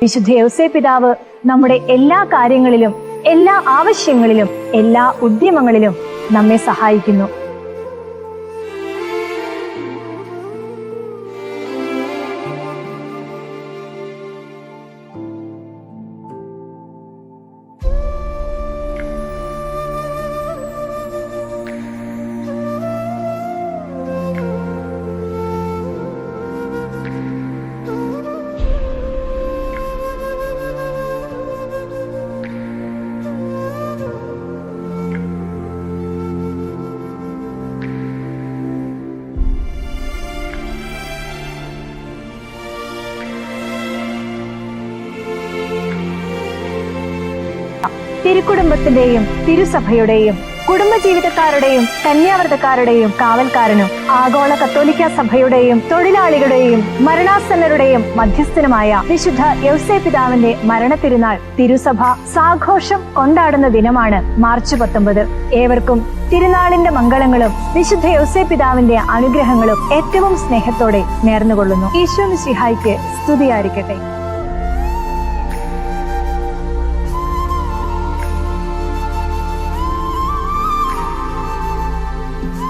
വിശുദ്ധ യൗസേപ്പ് പിതാവ് നമ്മുടെ എല്ലാ കാര്യങ്ങളിലും, എല്ലാ ആവശ്യങ്ങളിലും, എല്ലാ ഉദ്യമങ്ങളിലും നമ്മെ സഹായിക്കുന്നു. തിരുക്കുടുംബത്തിന്റെയും തിരുസഭയുടെയും കുടുംബജീവിതക്കാരുടെയും കന്യാവ്രതക്കാരുടെയും കാവൽക്കാരനും ആഗോള കത്തോലിക്ക സഭയുടെയും തൊഴിലാളികളുടെയും മരണാസന്നരുടെയും മധ്യസ്ഥനുമായ വിശുദ്ധ യൗസേപ്പ് പിതാവിന്റെ മരണത്തിരുനാൾ തിരുസഭ സാഘോഷം കൊണ്ടാടുന്ന ദിനമാണ് മാർച്ച് 19. ഏവർക്കും തിരുനാളിന്റെ മംഗളങ്ങളും വിശുദ്ധ യൗസേപ്പ് പിതാവിന്റെ അനുഗ്രഹങ്ങളും ഏറ്റവും സ്നേഹത്തോടെ നേർന്നുകൊള്ളുന്നു. ഈശോ മിശിഹായ്ക്ക് സ്തുതിയായിരിക്കട്ടെ.